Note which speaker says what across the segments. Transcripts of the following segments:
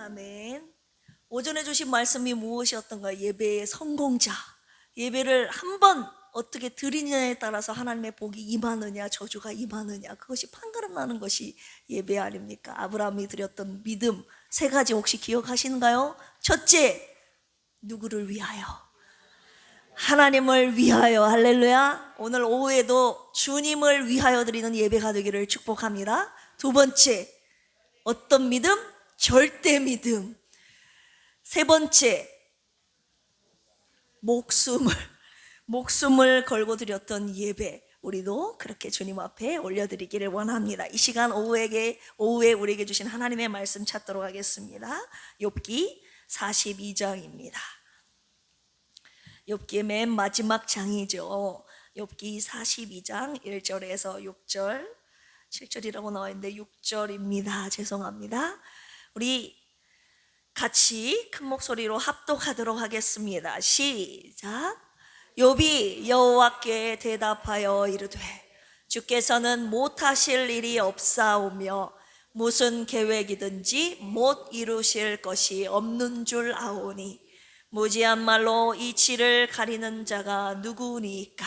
Speaker 1: 아멘. 오전에 주신 말씀이 무엇이었던가? 예배의 성공자. 예배를 한 번 어떻게 드리느냐에 따라서 하나님의 복이 임하느냐 저주가 임하느냐, 그것이 판가름 나는 것이 예배 아닙니까? 아브라함이 드렸던 믿음 세 가지 혹시 기억하시는가요? 첫째, 누구를 위하여? 하나님을 위하여. 할렐루야. 오늘 오후에도 주님을 위하여 드리는 예배가 되기를 축복합니다. 두 번째, 어떤 믿음? 절대 믿음. 세 번째, 목숨을 걸고 드렸던 예배, 우리도 그렇게 주님 앞에 올려드리기를 원합니다. 이 시간 오후에 우리에게 주신 하나님의 말씀 찾도록 하겠습니다. 욥기 42장입니다. 욥기의 맨 마지막 장이죠. 욥기 42장 1절에서 6절, 7절이라고 나와 있는데 6절입니다. 죄송합니다. 우리 같이 큰 목소리로 합독하도록 하겠습니다. 시작. 욥이 여호와께 대답하여 이르되 주께서는 못하실 일이 없사오며 무슨 계획이든지 못 이루실 것이 없는 줄 아오니 무지한 말로 이치를 가리는 자가 누구니까?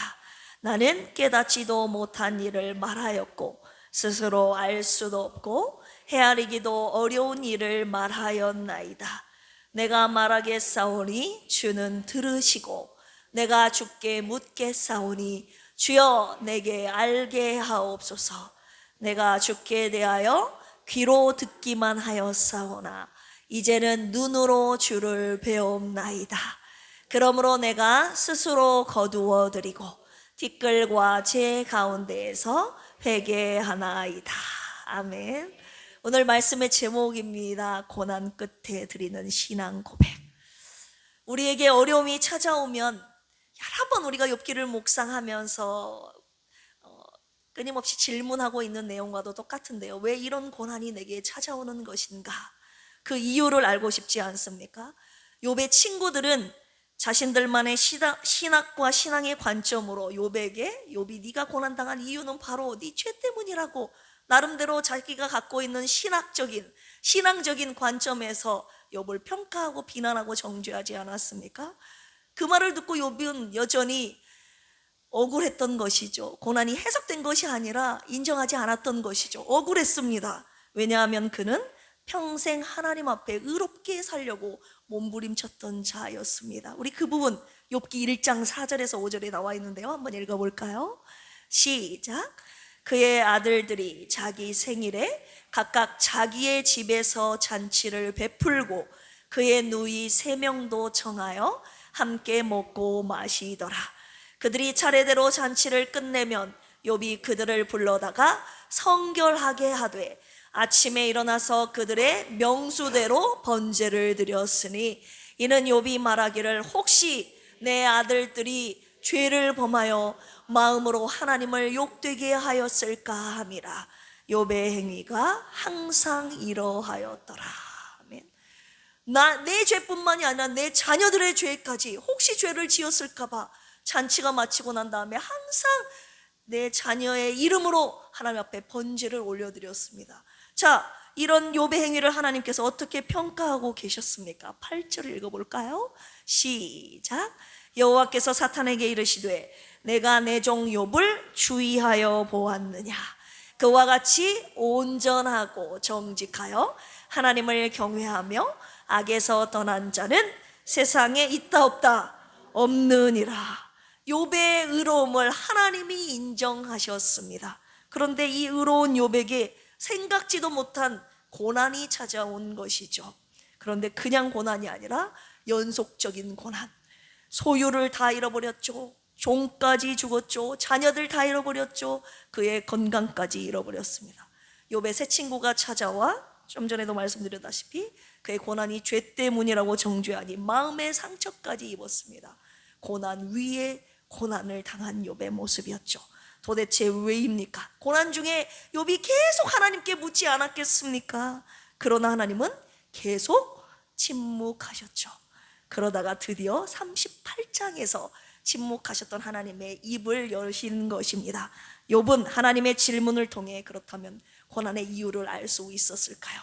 Speaker 1: 나는 깨닫지도 못한 일을 말하였고 스스로 알 수도 없고 헤아리기도 어려운 일을 말하였나이다. 내가 말하겠사오니 주는 들으시고 내가 주께 묻겠사오니 주여 내게 알게 하옵소서. 내가 주께 대하여 귀로 듣기만 하였사오나 이제는 눈으로 주를 배옵나이다. 그러므로 내가 스스로 거두어 드리고 티끌과 제 가운데에서 회개하나이다. 아멘. 오늘 말씀의 제목입니다. 고난 끝에 드리는 신앙 고백. 우리에게 어려움이 찾아오면 여러 번 우리가 욥기를 묵상하면서 끊임없이 질문하고 있는 내용과도 똑같은데요. 왜 이런 고난이 내게 찾아오는 것인가? 그 이유를 알고 싶지 않습니까? 욥의 친구들은 자신들만의 신학과 신앙의 관점으로 욥이 네가 고난당한 이유는 바로 네 죄 때문이라고 나름대로 자기가 갖고 있는 신앙적인 관점에서 욥을 평가하고 비난하고 정죄하지 않았습니까? 그 말을 듣고 욥은 여전히 억울했던 것이죠. 고난이 해석된 것이 아니라 인정하지 않았던 것이죠. 억울했습니다. 왜냐하면 그는 평생 하나님 앞에 의롭게 살려고 몸부림쳤던 자였습니다. 우리 그 부분 욥기 1장 4절에서 5절에 나와 있는데요. 한번 읽어볼까요? 시작. 그의 아들들이 자기 생일에 각각 자기의 집에서 잔치를 베풀고 그의 누이 3명도 청하여 함께 먹고 마시더라. 그들이 차례대로 잔치를 끝내면 욥이 그들을 불러다가 성결하게 하되 아침에 일어나서 그들의 명수대로 번제를 드렸으니 이는 욥이 말하기를 혹시 내 아들들이 죄를 범하여 마음으로 하나님을 욕되게 하였을까 함이라. 욥의 행위가 항상 이러하였더라. 아멘. 내 죄뿐만이 아니라 내 자녀들의 죄까지 혹시 죄를 지었을까 봐 잔치가 마치고 난 다음에 항상 내 자녀의 이름으로 하나님 앞에 번제를 올려드렸습니다. 자, 이런 욥의 행위를 하나님께서 어떻게 평가하고 계셨습니까? 8절을 읽어볼까요? 시작. 여호와께서 사탄에게 이르시되 내가 내 종 욥을 주의하여 보았느냐? 그와 같이 온전하고 정직하여 하나님을 경외하며 악에서 떠난 자는 세상에 있다 없다? 없느니라. 욥의 의로움을 하나님이 인정하셨습니다. 그런데 이 의로운 욥에게 생각지도 못한 고난이 찾아온 것이죠. 그런데 그냥 고난이 아니라 연속적인 고난. 소유를 다 잃어버렸죠. 종까지 죽었죠. 자녀들 다 잃어버렸죠. 그의 건강까지 잃어버렸습니다. 욥의 새 친구가 찾아와 좀 전에도 말씀드렸다시피 그의 고난이 죄 때문이라고 정죄하니 마음의 상처까지 입었습니다. 고난 위에 고난을 당한 욥의 모습이었죠. 도대체 왜입니까? 고난 중에 욥이 계속 하나님께 묻지 않았겠습니까? 그러나 하나님은 계속 침묵하셨죠. 그러다가 드디어 38장에서 침묵하셨던 하나님의 입을 여신 것입니다. 욥은 하나님의 질문을 통해 그렇다면 고난의 이유를 알 수 있었을까요?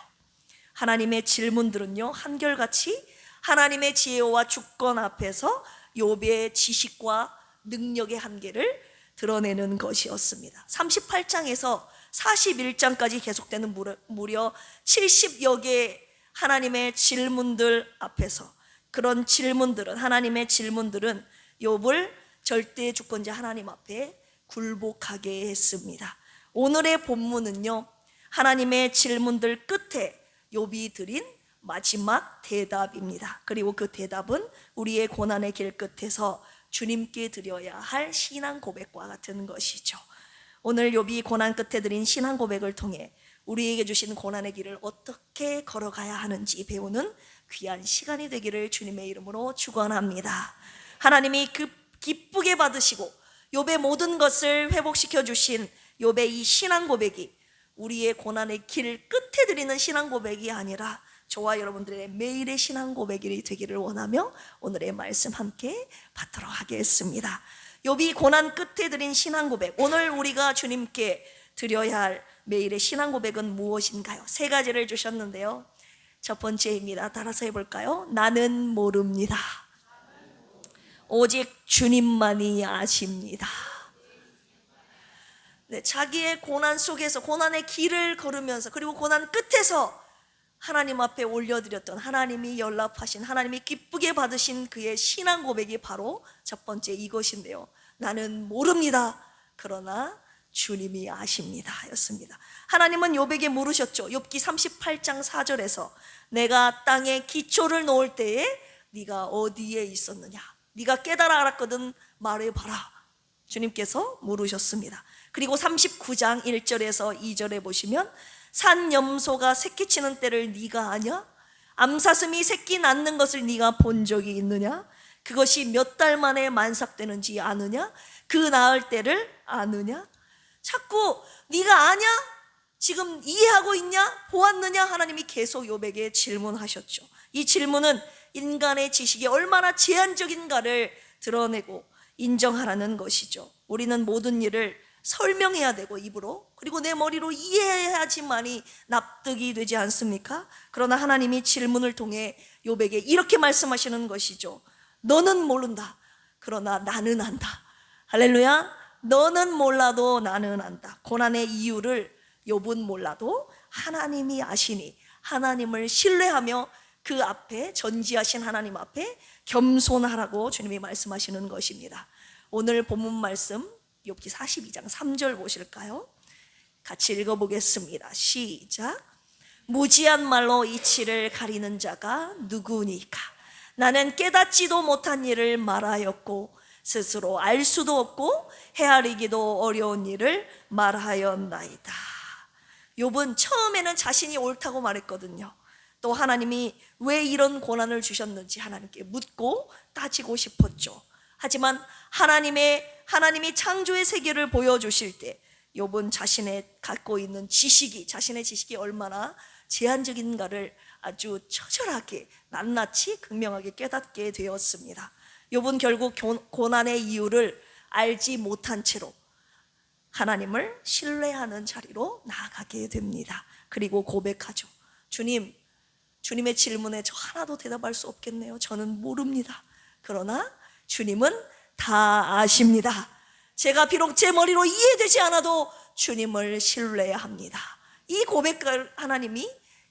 Speaker 1: 하나님의 질문들은요, 한결같이 하나님의 지혜와 주권 앞에서 욥의 지식과 능력의 한계를 드러내는 것이었습니다. 38장에서 41장까지 계속되는 무려 70여 개의 하나님의 질문들 앞에서, 그런 질문들은, 하나님의 질문들은 욥을 절대 주권자 하나님 앞에 굴복하게 했습니다. 오늘의 본문은요, 하나님의 질문들 끝에 욥이 드린 마지막 대답입니다. 그리고 그 대답은 우리의 고난의 길 끝에서 주님께 드려야 할 신앙 고백과 같은 것이죠. 오늘 욥이 고난 끝에 드린 신앙 고백을 통해 우리에게 주신 고난의 길을 어떻게 걸어가야 하는지 배우는 귀한 시간이 되기를 주님의 이름으로 축원합니다. 하나님이 기쁘게 받으시고 욥의 모든 것을 회복시켜 주신 욥의 이 신앙 고백이 우리의 고난의 길 끝에 드리는 신앙 고백이 아니라 저와 여러분들의 매일의 신앙 고백이 되기를 원하며 오늘의 말씀 함께 받도록 하겠습니다. 욥이 고난 끝에 드린 신앙 고백, 오늘 우리가 주님께 드려야 할 매일의 신앙 고백은 무엇인가요? 세 가지를 주셨는데요. 첫 번째입니다. 따라서 해볼까요? 나는 모릅니다. 오직 주님만이 아십니다. 네, 자기의 고난 속에서, 고난의 길을 걸으면서, 그리고 고난 끝에서 하나님 앞에 올려드렸던, 하나님이 연락하신, 하나님이 기쁘게 받으신 그의 신앙 고백이 바로 첫 번째 이것인데요. 나는 모릅니다. 그러나 주님이 아십니다 였습니다. 하나님은 욥에게 물으셨죠. 욥기 38장 4절에서 내가 땅에 기초를 놓을 때에 네가 어디에 있었느냐, 네가 깨달아 알았거든 말해봐라, 주님께서 물으셨습니다. 그리고 39장 1절에서 2절에 보시면 산염소가 새끼치는 때를 네가 아냐? 암사슴이 새끼 낳는 것을 네가 본 적이 있느냐? 그것이 몇 달 만에 만삭되는지 아느냐? 그 낳을 때를 아느냐? 자꾸 네가 아냐? 지금 이해하고 있냐? 보았느냐? 하나님이 계속 욥에게 질문하셨죠. 이 질문은 인간의 지식이 얼마나 제한적인가를 드러내고 인정하라는 것이죠. 우리는 모든 일을 설명해야 되고 입으로, 그리고 내 머리로 이해해야지만이 납득이 되지 않습니까? 그러나 하나님이 질문을 통해 욥에게 이렇게 말씀하시는 것이죠. 너는 모른다. 그러나 나는 안다. 할렐루야. 너는 몰라도 나는 안다. 고난의 이유를 욥은 몰라도 하나님이 아시니 하나님을 신뢰하며 그 앞에, 전지하신 하나님 앞에 겸손하라고 주님이 말씀하시는 것입니다. 오늘 본문 말씀 욥기 42장 3절 보실까요? 같이 읽어보겠습니다. 시작. 무지한 말로 이치를 가리는 자가 누구니까? 나는 깨닫지도 못한 일을 말하였고 스스로 알 수도 없고 헤아리기도 어려운 일을 말하였나이다. 욥은 처음에는 자신이 옳다고 말했거든요. 또 하나님이 왜 이런 고난을 주셨는지 하나님께 묻고 따지고 싶었죠. 하지만 하나님이 창조의 세계를 보여주실 때 욥은 자신의 갖고 있는 지식이, 자신의 지식이 얼마나 제한적인가를 아주 처절하게, 낱낱이 극명하게 깨닫게 되었습니다. 욥은 결국 고난의 이유를 알지 못한 채로 하나님을 신뢰하는 자리로 나아가게 됩니다. 그리고 고백하죠. 주님의 질문에 저 하나도 대답할 수 없겠네요. 저는 모릅니다. 그러나 주님은 다 아십니다. 제가 비록 제 머리로 이해되지 않아도 주님을 신뢰합니다. 이 고백을 하나님이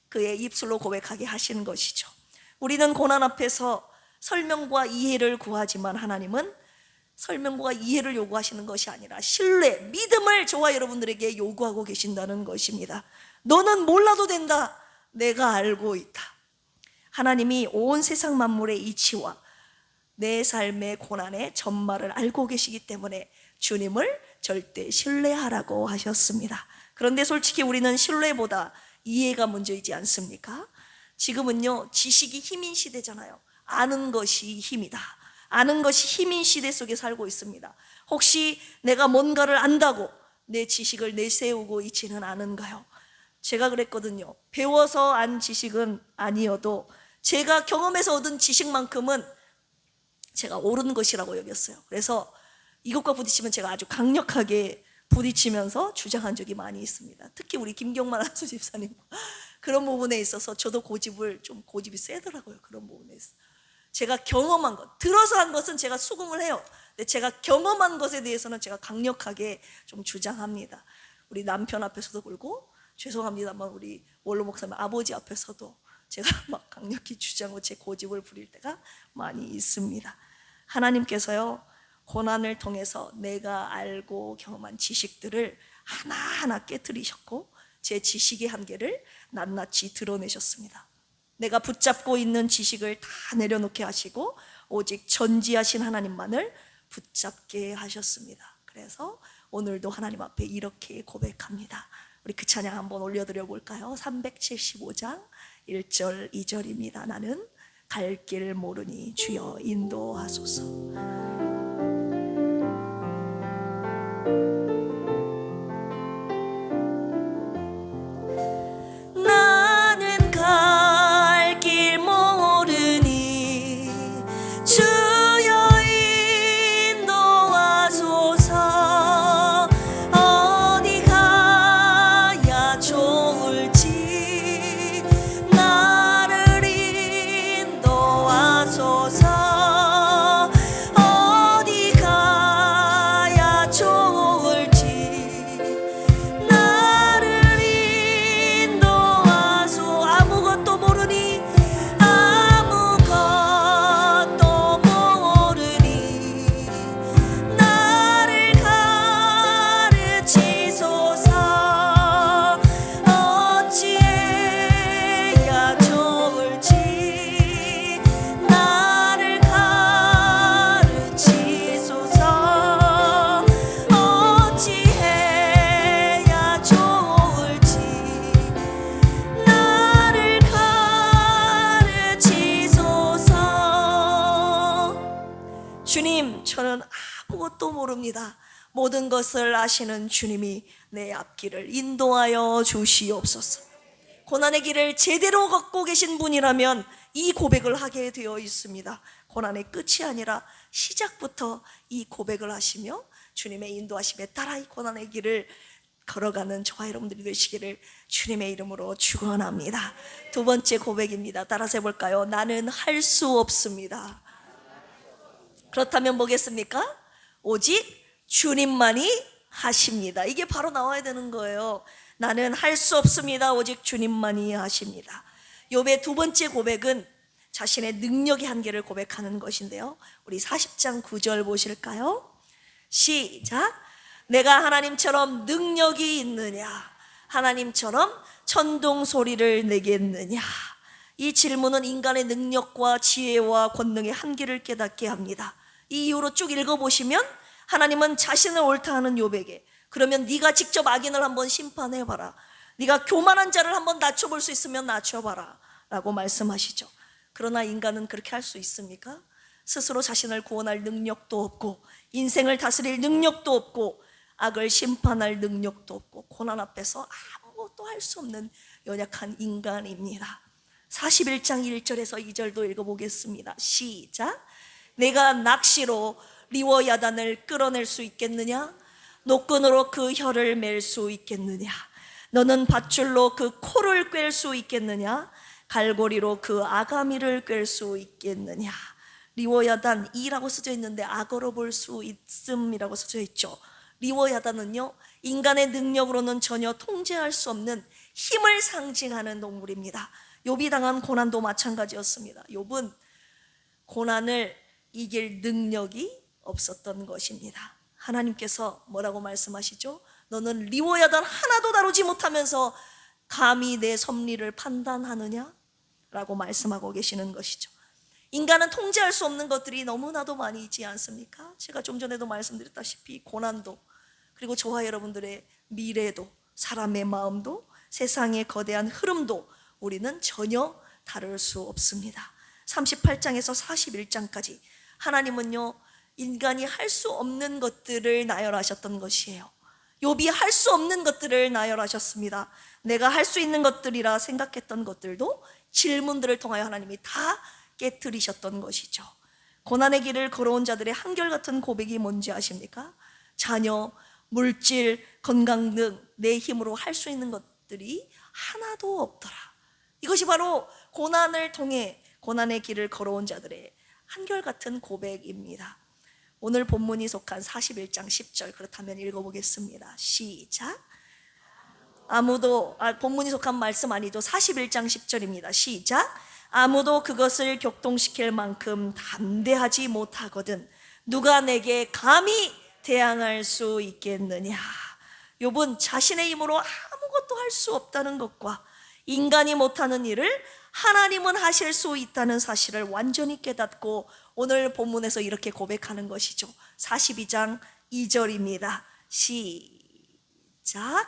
Speaker 1: 그의 입술로 고백하게 하시는 것이죠. 우리는 고난 앞에서 설명과 이해를 구하지만 하나님은 설명과 이해를 요구하시는 것이 아니라 신뢰, 믿음을 저와 여러분들에게 요구하고 계신다는 것입니다. 너는 몰라도 된다. 내가 알고 있다. 하나님이 온 세상 만물의 이치와 내 삶의 고난의 전말을 알고 계시기 때문에 주님을 절대 신뢰하라고 하셨습니다. 그런데 솔직히 우리는 신뢰보다 이해가 문제이지 않습니까? 지금은요, 지식이 힘인 시대잖아요. 아는 것이 힘이다. 아는 것이 힘인 시대 속에 살고 있습니다. 혹시 내가 뭔가를 안다고 내 지식을 내세우고 있지는 않은가요? 제가 그랬거든요. 배워서 안 지식은 아니어도 제가 경험해서 얻은 지식만큼은 제가 옳은 것이라고 여겼어요. 그래서 이것과 부딪히면 제가 아주 강력하게 부딪히면서 주장한 적이 많이 있습니다. 특히 우리 김경만 안수 집사님. 그런 부분에 있어서 저도 고집이 세더라고요. 그런 부분에 있어서 제가 경험한 것, 들어서 한 것은 제가 수긍을 해요. 근데 제가 경험한 것에 대해서는 제가 강력하게 좀 주장합니다. 우리 남편 앞에서도 그러고, 죄송합니다만 우리 원로 목사님 아버지 앞에서도 제가 막 강력히 주장하고 제 고집을 부릴 때가 많이 있습니다. 하나님께서요, 고난을 통해서 내가 알고 경험한 지식들을 하나하나 깨뜨리셨고 제 지식의 한계를 낱낱이 드러내셨습니다. 내가 붙잡고 있는 지식을 다 내려놓게 하시고 오직 전지하신 하나님만을 붙잡게 하셨습니다. 그래서 오늘도 하나님 앞에 이렇게 고백합니다. 우리 그 찬양 한번 올려드려 볼까요? 375장 1절 2절입니다. 나는 갈 길 모르니 주여 인도하소서. 나는 갈 길 모르니 주여 인도하소서. 어디 가야 좋을지 나를 인도하소서. 어디 가야 좋을지 나를 인도하소. 아무것도 모르니 아무것도 모르니 나를 가르치소서. 어찌해야 좋을지 나를 가르치소서. 어찌해야 좋을지 나를 가르치소서. 주님, 저는 아무것도 모릅니다. 모든 것을 아시는 주님이 내 앞길을 인도하여 주시옵소서. 고난의 길을 제대로 걷고 계신 분이라면 이 고백을 하게 되어 있습니다. 고난의 끝이 아니라 시작부터 이 고백을 하시며 주님의 인도하심에 따라 이 고난의 길을 걸어가는 저와 여러분들이 되시기를 주님의 이름으로 축원합니다. 두 번째 고백입니다. 따라서 해볼까요? 나는 할 수 없습니다. 그렇다면 뭐겠습니까? 오직 주님만이 하십니다. 이게 바로 나와야 되는 거예요. 나는 할 수 없습니다. 오직 주님만이 하십니다. 욥의 두 번째 고백은 자신의 능력의 한계를 고백하는 것인데요. 우리 40장 9절 보실까요? 시작. 내가 하나님처럼 능력이 있느냐? 하나님처럼 천둥 소리를 내겠느냐? 이 질문은 인간의 능력과 지혜와 권능의 한계를 깨닫게 합니다. 이 이유로 쭉 읽어보시면 하나님은 자신을 옳다 하는 욥에게, 그러면 네가 직접 악인을 한번 심판해봐라, 네가 교만한 자를 한번 낮춰볼 수 있으면 낮춰봐라 라고 말씀하시죠. 그러나 인간은 그렇게 할 수 있습니까? 스스로 자신을 구원할 능력도 없고 인생을 다스릴 능력도 없고 악을 심판할 능력도 없고 고난 앞에서 아무것도 할 수 없는 연약한 인간입니다. 41장 1절에서 2절도 읽어보겠습니다. 시작. 내가 낚시로 리워야단을 끌어낼 수 있겠느냐? 노끈으로 그 혀를 맬 수 있겠느냐? 너는 밧줄로 그 코를 꿰 수 있겠느냐? 갈고리로 그 아가미를 꿰 수 있겠느냐? 리워야단 이라고 써져 있는데 악어로 볼 수 있음이라고 써져 있죠. 리워야단은요, 인간의 능력으로는 전혀 통제할 수 없는 힘을 상징하는 동물입니다. 욥이 당한 고난도 마찬가지였습니다. 욥은 고난을 이길 능력이 없었던 것입니다. 하나님께서 뭐라고 말씀하시죠? 너는 리워야단 하나도 다루지 못하면서 감히 내 섭리를 판단하느냐? 라고 말씀하고 계시는 것이죠. 인간은 통제할 수 없는 것들이 너무나도 많이 있지 않습니까? 제가 좀 전에도 말씀드렸다시피 고난도, 그리고 저와 여러분들의 미래도, 사람의 마음도, 세상의 거대한 흐름도 우리는 전혀 다룰 수 없습니다. 38장에서 41장까지 하나님은요, 인간이 할 수 없는 것들을 나열하셨던 것이에요. 욥이 할 수 없는 것들을 나열하셨습니다. 내가 할 수 있는 것들이라 생각했던 것들도 질문들을 통하여 하나님이 다 깨뜨리셨던 것이죠. 고난의 길을 걸어온 자들의 한결같은 고백이 뭔지 아십니까? 자녀, 물질, 건강 등 내 힘으로 할 수 있는 것들이 하나도 없더라. 이것이 바로 고난을 통해 고난의 길을 걸어온 자들의 한결같은 고백입니다. 오늘 본문이 속한 41장 10절, 그렇다면 읽어보겠습니다. 시작. 본문이 속한 말씀 아니죠. 41장 10절입니다. 시작. 아무도 그것을 격동시킬 만큼 담대하지 못하거든 누가 내게 감히 대항할 수 있겠느냐. 욥은 자신의 힘으로 아무것도 할 수 없다는 것과 인간이 못하는 일을 하나님은 하실 수 있다는 사실을 완전히 깨닫고 오늘 본문에서 이렇게 고백하는 것이죠. 42장 2절입니다. 시작.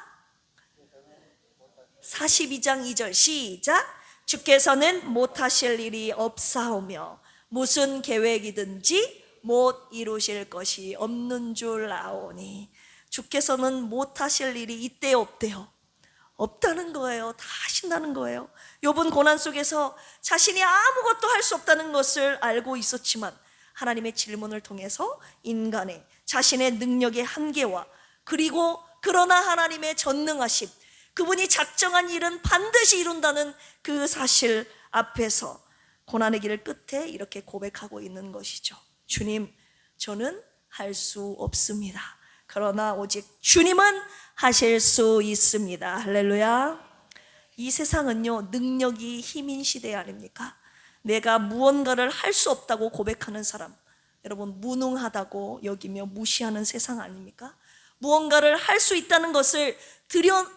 Speaker 1: 42장 2절 시작. 주께서는 못하실 일이 없사오며 무슨 계획이든지 못 이루실 것이 없는 줄 아오니. 주께서는 못하실 일이 있대요 없대요? 없다는 거예요. 다 하신다는 거예요. 욥은 고난 속에서 자신이 아무것도 할 수 없다는 것을 알고 있었지만 하나님의 질문을 통해서 인간의 자신의 능력의 한계와 그리고 그러나 하나님의 전능하심, 그분이 작정한 일은 반드시 이룬다는 그 사실 앞에서 고난의 길 끝에 이렇게 고백하고 있는 것이죠. 주님, 저는 할 수 없습니다. 그러나 오직 주님은 하실 수 있습니다. 할렐루야. 이 세상은요, 능력이 힘인 시대 아닙니까? 내가 무언가를 할 수 없다고 고백하는 사람, 여러분 무능하다고 여기며 무시하는 세상 아닙니까? 무언가를 할 수 있다는 것을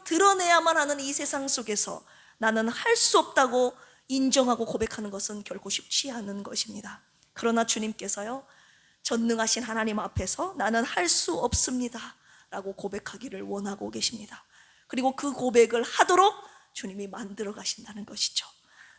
Speaker 1: 드러내야만 하는 이 세상 속에서 나는 할 수 없다고 인정하고 고백하는 것은 결코 쉽지 않은 것입니다. 그러나 주님께서요, 전능하신 하나님 앞에서 나는 할 수 없습니다 라고 고백하기를 원하고 계십니다. 그리고 그 고백을 하도록 주님이 만들어 가신다는 것이죠.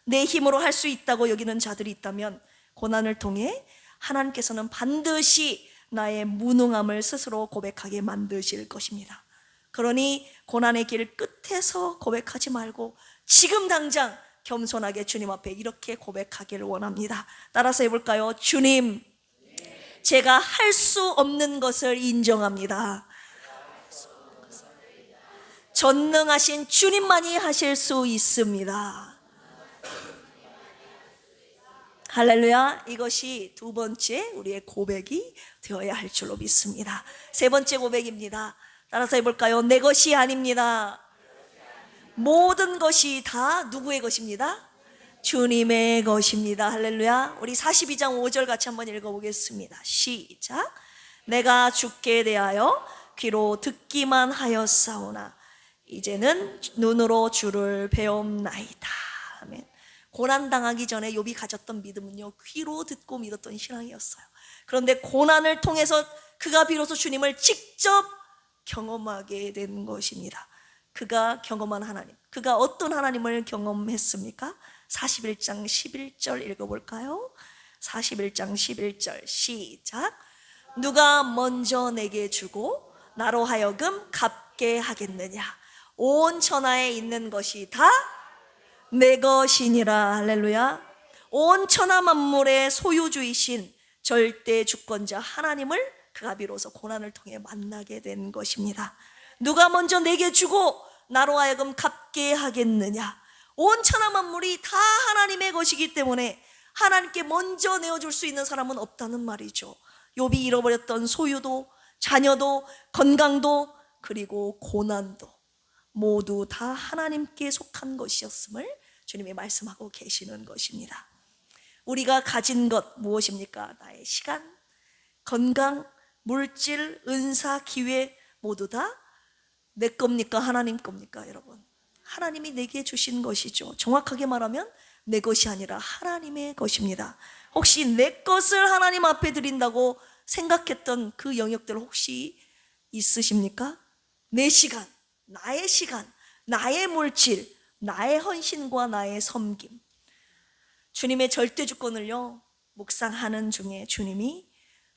Speaker 1: 내 힘으로 할 수 있다고 여기는 자들이 있다면 고난을 통해 하나님께서는 반드시 나의 무능함을 스스로 고백하게 만드실 것입니다. 그러니 고난의 길 끝에서 고백하지 말고 지금 당장 겸손하게 주님 앞에 이렇게 고백하기를 원합니다. 따라서 해볼까요? 주님, 제가 할 수 없는 것을 인정합니다. 전능하신 주님만이 하실 수 있습니다. 할렐루야. 이것이 두 번째 우리의 고백이 되어야 할 줄로 믿습니다. 세 번째 고백입니다. 따라서 해볼까요? 내 것이 아닙니다. 모든 것이 다 누구의 것입니다? 주님의 것입니다. 할렐루야. 우리 42장 5절 같이 한번 읽어보겠습니다. 시작. 내가 주께 대하여 귀로 듣기만 하였사오나 이제는 눈으로 주를 배움나이다. 아멘. 고난당하기 전에 욥이 가졌던 믿음은요, 귀로 듣고 믿었던 신앙이었어요. 그런데 고난을 통해서 그가 비로소 주님을 직접 경험하게 된 것입니다. 그가 경험한 하나님, 그가 어떤 하나님을 경험했습니까? 41장 11절 읽어볼까요? 41장 11절 시작. 누가 먼저 내게 주고 나로 하여금 갚게 하겠느냐. 온 천하에 있는 것이 다 내 것이니라. 할렐루야. 온 천하 만물의 소유주이신 절대 주권자 하나님을 그가 비로소 고난을 통해 만나게 된 것입니다. 누가 먼저 내게 주고 나로 하여금 갚게 하겠느냐. 온 천하 만물이 다 하나님의 것이기 때문에 하나님께 먼저 내어줄 수 있는 사람은 없다는 말이죠. 욥이 잃어버렸던 소유도, 자녀도, 건강도, 그리고 고난도 모두 다 하나님께 속한 것이었음을 주님이 말씀하고 계시는 것입니다. 우리가 가진 것 무엇입니까? 나의 시간, 건강, 물질, 은사, 기회 모두 다 내 겁니까? 하나님 겁니까? 여러분, 하나님이 내게 주신 것이죠. 정확하게 말하면 내 것이 아니라 하나님의 것입니다. 혹시 내 것을 하나님 앞에 드린다고 생각했던 그 영역들 혹시 있으십니까? 내 시간, 나의 물질, 나의 헌신과 나의 섬김. 주님의 절대 주권을요, 묵상하는 중에 주님이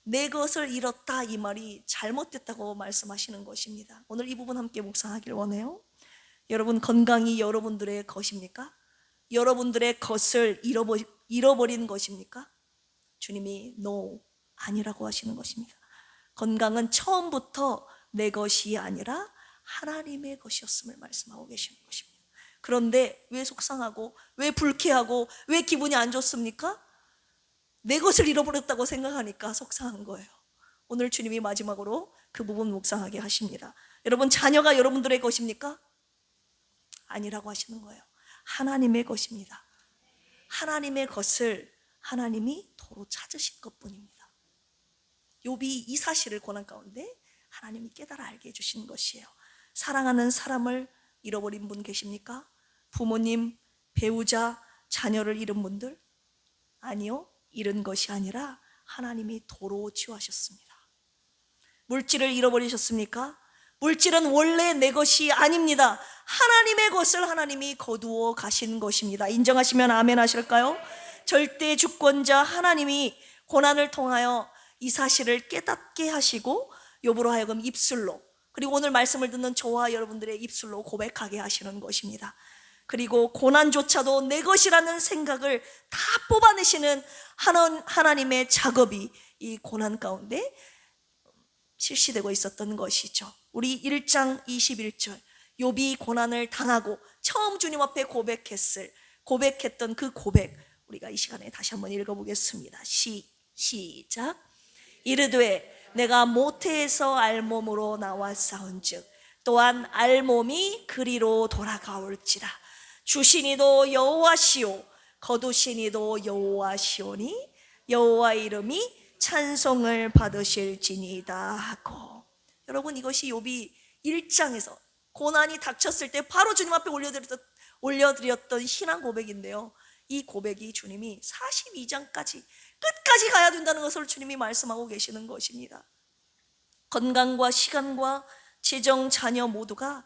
Speaker 1: 내 것을 잃었다 이 말이 잘못됐다고 말씀하시는 것입니다. 오늘 이 부분 함께 묵상하길 원해요. 여러분, 건강이 여러분들의 것입니까? 여러분들의 것을 잃어버린 것입니까? 주님이 no, 아니라고 하시는 것입니다. 건강은 처음부터 내 것이 아니라 하나님의 것이었음을 말씀하고 계시는 것입니다. 그런데 왜 속상하고 왜 불쾌하고 왜 기분이 안 좋습니까? 내 것을 잃어버렸다고 생각하니까 속상한 거예요. 오늘 주님이 마지막으로 그 부분 묵상하게 하십니다. 여러분, 자녀가 여러분들의 것입니까? 아니라고 하시는 거예요. 하나님의 것입니다. 하나님의 것을 하나님이 도로 찾으신 것뿐입니다. 욥이 이 사실을 고난 가운데 하나님이 깨달아 알게 해주신 것이에요. 사랑하는 사람을 잃어버린 분 계십니까? 부모님, 배우자, 자녀를 잃은 분들? 아니요, 잃은 것이 아니라 하나님이 도로 취하셨습니다. 물질을 잃어버리셨습니까? 물질은 원래 내 것이 아닙니다. 하나님의 것을 하나님이 거두어 가신 것입니다. 인정하시면 아멘 하실까요? 절대 주권자 하나님이 고난을 통하여 이 사실을 깨닫게 하시고 욥으로 하여금 입술로, 그리고 오늘 말씀을 듣는 저와 여러분들의 입술로 고백하게 하시는 것입니다. 그리고 고난조차도 내 것이라는 생각을 다 뽑아내시는 하나님의 작업이 이 고난 가운데 실시되고 있었던 것이죠. 우리 1장 21절, 욥이 고난을 당하고 처음 주님 앞에 고백했던 그 고백, 우리가 이 시간에 다시 한번 읽어보겠습니다. 시작. 이르되 내가 모태에서 알몸으로 나왔사온즉 또한 알몸이 그리로 돌아가올지라. 주시니도 여호와시오 거두시니도 여호와시오니 여호와 이름이 찬송을 받으실지니이다 하고. 여러분, 이것이 욥이 1장에서 고난이 닥쳤을 때 바로 주님 앞에 올려드렸던 신앙 고백인데요, 이 고백이 주님이 42장까지 끝까지 가야 된다는 것을 주님이 말씀하고 계시는 것입니다. 건강과 시간과 재정, 자녀 모두가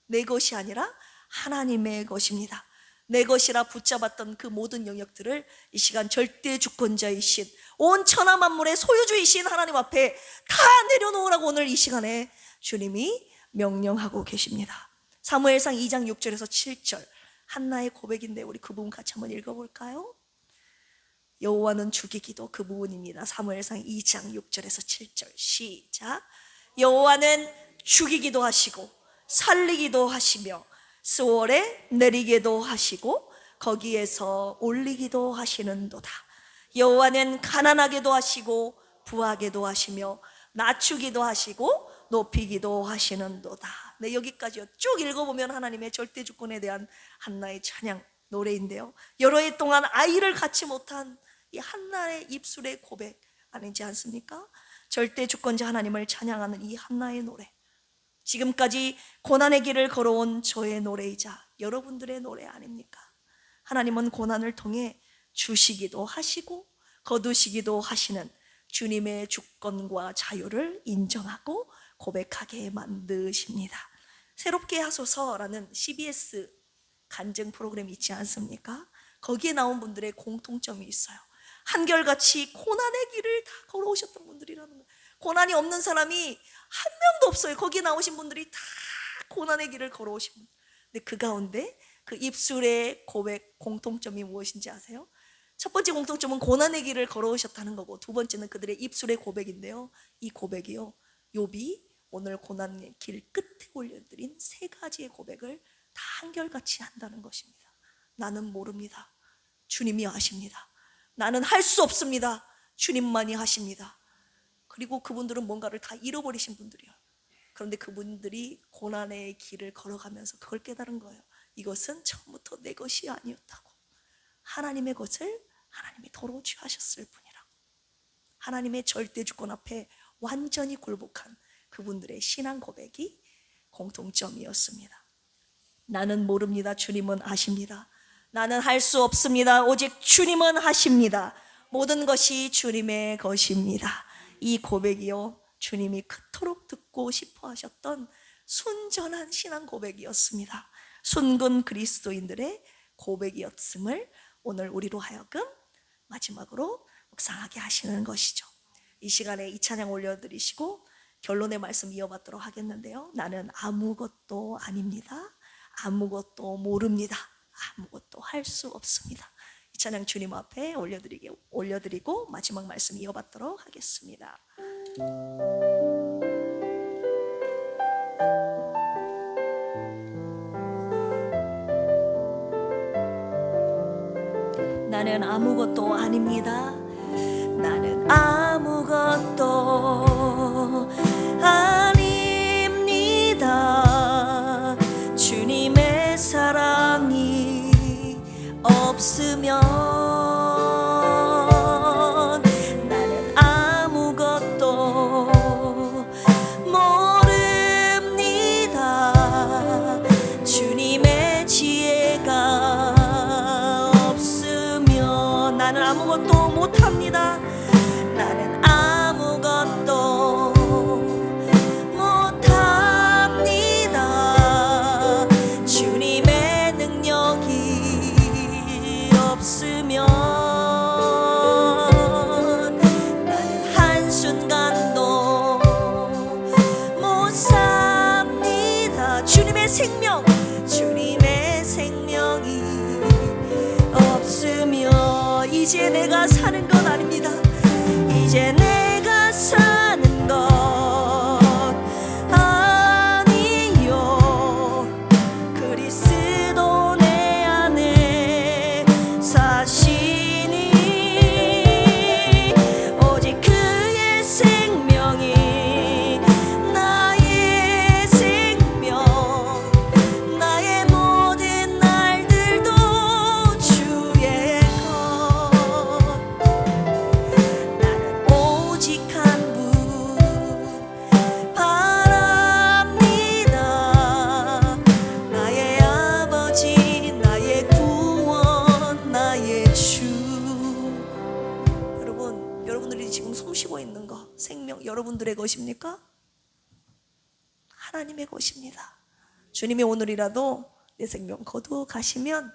Speaker 1: 내 것이 아니라 하나님의 것입니다. 내 것이라 붙잡았던 그 모든 영역들을 이 시간 절대 주권자이신 온 천하 만물의 소유주이신 하나님 앞에 다 내려놓으라고 오늘 이 시간에 주님이 명령하고 계십니다. 사무엘상 2장 6절에서 7절, 한나의 고백인데 우리 그 부분 같이 한번 읽어볼까요? 여호와는 죽이기도, 그 부분입니다. 사무엘상 2장 6절에서 7절 시작. 여호와는 죽이기도 하시고 살리기도 하시며 스월에 내리게도 하시고 거기에서 올리기도 하시는도다. 여호와는 가난하게도 하시고 부하게도 하시며 낮추기도 하시고 높이기도 하시는도다. 네, 여기까지요. 쭉 읽어보면 하나님의 절대 주권에 대한 한나의 찬양 노래인데요, 여러 해 동안 아이를 갖지 못한 이 한나의 입술의 고백 아니지 않습니까? 절대 주권자 하나님을 찬양하는 이 한나의 노래, 지금까지 고난의 길을 걸어온 저의 노래이자 여러분들의 노래 아닙니까? 하나님은 고난을 통해 주시기도 하시고 거두시기도 하시는 주님의 주권과 자유를 인정하고 고백하게 만드십니다. 새롭게 하소서라는 CBS 간증 프로그램이 있지 않습니까? 거기에 나온 분들의 공통점이 있어요. 한결같이 고난의 길을 다 걸어오셨던 분들이라는 거예요. 고난이 없는 사람이 한 명도 없어요. 거기에 나오신 분들이 다 고난의 길을 걸어오신 분. 근데 그 가운데 그 입술의 고백 공통점이 무엇인지 아세요? 첫 번째 공통점은 고난의 길을 걸어오셨다는 거고, 두 번째는 그들의 입술의 고백인데요, 이 고백이요, 욥이 오늘 고난의 길 끝에 올려드린 세 가지의 고백을 다 한결같이 한다는 것입니다. 나는 모릅니다. 주님이 아십니다. 나는 할 수 없습니다. 주님만이 하십니다. 그리고 그분들은 뭔가를 다 잃어버리신 분들이에요. 그런데 그분들이 고난의 길을 걸어가면서 그걸 깨달은 거예요. 이것은 처음부터 내 것이 아니었다고. 하나님의 것을 하나님이 도로 취하셨을 뿐이라고. 하나님의 절대 주권 앞에 완전히 굴복한 그분들의 신앙 고백이 공통점이었습니다. 나는 모릅니다. 주님은 아십니다. 나는 할 수 없습니다. 오직 주님은 하십니다. 모든 것이 주님의 것입니다. 이 고백이요, 주님이 그토록 듣고 싶어 하셨던 순전한 신앙 고백이었습니다. 순근 그리스도인들의 고백이었음을 오늘 우리로 하여금 마지막으로 묵상하게 하시는 것이죠. 이 시간에 이 찬양 올려드리시고 결론의 말씀 이어받도록 하겠는데요, 나는 아무것도 아닙니다. 아무것도 모릅니다. 아무것도 할 수 없습니다. 이 찬양 주님 앞에 올려드리고 마지막 말씀 이어받도록 하겠습니다. 나는 아무것도 아닙니다. 나는 아무것도 아닙니다. 주님의 사랑이 없으면 나는 아무것도 모릅니다. 주님의 지혜가 없으면 나는 아무것도 못합니다. 나는 아무것도 못합니다. 주님의 능력이 없으면 나는 한순간도 못 삽니다. 주님의 생명, 주님의 생명이 없으면 이제 내가 사는 건 아닙니다. 이제 내가 사는 것 아니요. 그리스도 내 안에 사시니 오직 그의 생명이 나의 생명, 나의 모든 날들도 주의 것. 오직 한 분 바랍니다. 나의 아버지, 나의 구원, 나의 주. 여러분, 여러분들이 지금 숨 쉬고 있는 거 생명 여러분들의 것입니까? 하나님의 것입니다. 주님이 오늘이라도 내 생명 거두어 가시면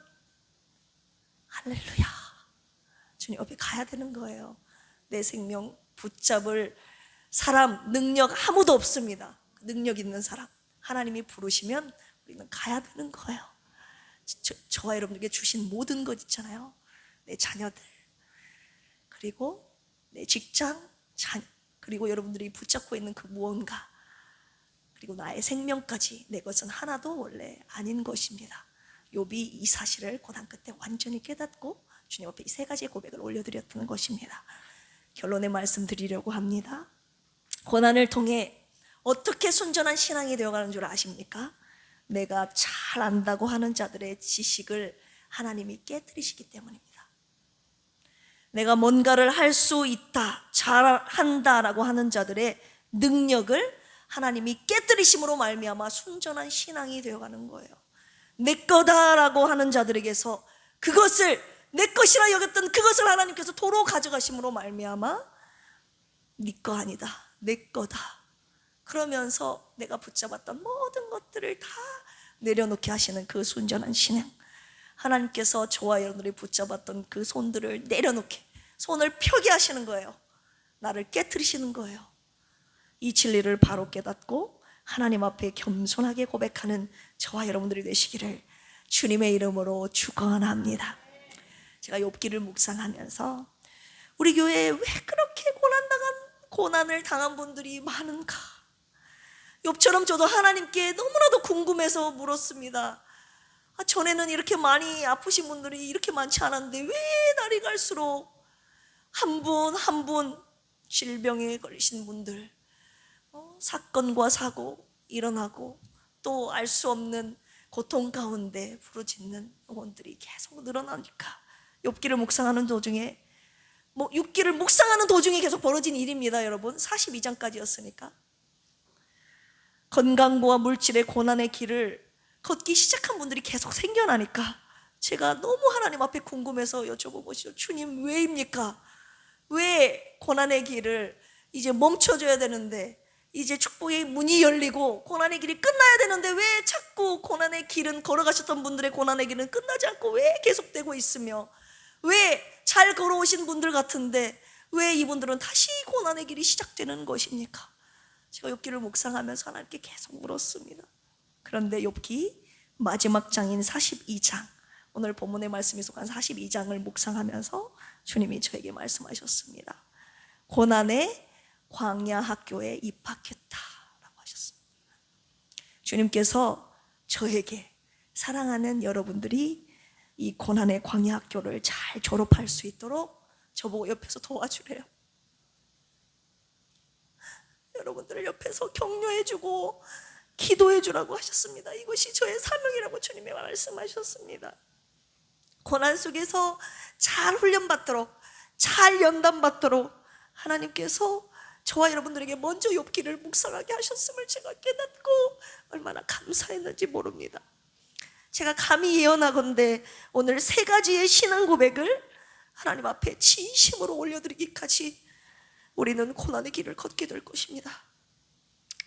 Speaker 1: 할렐루야, 주님 옆에 가야 되는 거예요. 내 생명 붙잡을 사람, 능력 아무도 없습니다. 능력 있는 사람 하나님이 부르시면 우리는 가야 되는 거예요. 저와 여러분에게 주신 모든 것 있잖아요. 내 자녀들, 그리고 내 직장, 그리고 여러분들이 붙잡고 있는 그 무언가, 그리고 나의 생명까지 내 것은 하나도 원래 아닌 것입니다. 욥이 이 사실을 고난 끝에 완전히 깨닫고 주님 앞에 이 세 가지의 고백을 올려드렸던 것입니다. 결론의 말씀 드리려고 합니다. 고난을 통해 어떻게 순전한 신앙이 되어가는 줄 아십니까? 내가 잘 안다고 하는 자들의 지식을 하나님이 깨뜨리시기 때문입니다. 내가 뭔가를 할 수 있다, 잘한다라고 하는 자들의 능력을 하나님이 깨뜨리심으로 말미암아 순전한 신앙이 되어가는 거예요. 내 거다라고 하는 자들에게서 그것을 내 것이라 여겼던 그것을 하나님께서 도로 가져가심으로 말미암아 네 거 아니다, 내 거다 그러면서 내가 붙잡았던 모든 것들을 다 내려놓게 하시는 그 순전한 신앙, 하나님께서 저와 여러분들이 붙잡았던 그 손들을 내려놓게, 손을 펴게 하시는 거예요. 나를 깨트리시는 거예요. 이 진리를 바로 깨닫고 하나님 앞에 겸손하게 고백하는 저와 여러분들이 되시기를 주님의 이름으로 축원합니다. 제가 욥기를 묵상하면서 우리 교회에 왜 그렇게 고난을 당한 분들이 많은가, 욥처럼 저도 하나님께 너무나도 궁금해서 물었습니다. 전에는 이렇게 많이 아프신 분들이 이렇게 많지 않았는데 왜 날이 갈수록 한 분 한 분 질병에 걸리신 분들, 사건과 사고 일어나고 또 알 수 없는 고통 가운데 부르짖는 영혼들이 계속 늘어나니까 욥기를 묵상하는 도중에 6기를 묵상하는 도중에 계속 벌어진 일입니다. 여러분 42장까지였으니까 건강과 물질의 고난의 길을 걷기 시작한 분들이 계속 생겨나니까 제가 너무 하나님 앞에 궁금해서 여쭤보고, 주님 왜입니까? 왜 고난의 길을 이제 멈춰줘야 되는데, 이제 축복의 문이 열리고 고난의 길이 끝나야 되는데 왜 자꾸 고난의 길은, 걸어가셨던 분들의 고난의 길은 끝나지 않고 왜 계속되고 있으며, 왜 잘 걸어오신 분들 같은데 왜 이분들은 다시 고난의 길이 시작되는 것입니까? 제가 욥기를 묵상하면서 하나님께 계속 물었습니다. 그런데 욥기 마지막 장인 42장, 오늘 본문의 말씀이 속한 42장을 묵상하면서 주님이 저에게 말씀하셨습니다. 고난의 광야 학교에 입학했다라고 하셨습니다. 주님께서 저에게, 사랑하는 여러분들이 이 고난의 광야학교를 잘 졸업할 수 있도록 저보고 옆에서 도와주래요. 여러분들을 옆에서 격려해주고 기도해주라고 하셨습니다. 이것이 저의 사명이라고 주님이 말씀하셨습니다. 고난 속에서 잘 훈련받도록, 잘 연단받도록 하나님께서 저와 여러분들에게 먼저 욥기를 묵상하게 하셨음을 제가 깨닫고 얼마나 감사했는지 모릅니다. 제가 감히 예언하건대 오늘 3가지의 신앙 고백을 하나님 앞에 진심으로 올려드리기까지 우리는 고난의 길을 걷게 될 것입니다.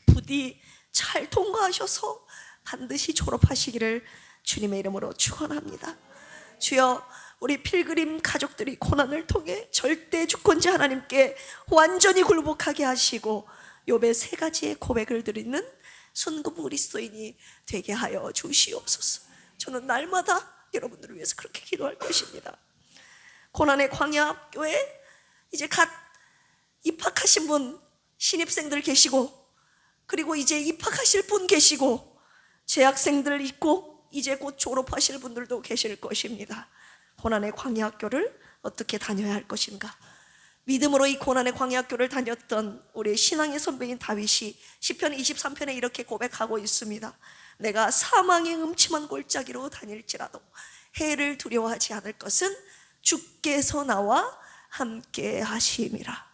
Speaker 1: 부디 잘 통과하셔서 반드시 졸업하시기를 주님의 이름으로 축원합니다. 주여, 우리 필그림 가족들이 고난을 통해 절대 주권자 하나님께 완전히 굴복하게 하시고 욥의 3가지의 고백을 드리는 순금 그리스도인이 되게 하여 주시옵소서. 저는 날마다 여러분들을 위해서 그렇게 기도할 것입니다. 고난의 광야학교에 이제 갓 입학하신 분, 신입생들 계시고, 그리고 이제 입학하실 분 계시고, 재학생들 있고 이제 곧 졸업하실 분들도 계실 것입니다. 고난의 광야학교를 어떻게 다녀야 할 것인가? 믿음으로 이 고난의 광야학교를 다녔던 우리 신앙의 선배인 다윗이 시편 23편에 이렇게 고백하고 있습니다. 내가 사망의 음침한 골짜기로 다닐지라도 해를 두려워하지 않을 것은 주께서 나와 함께 하심이라.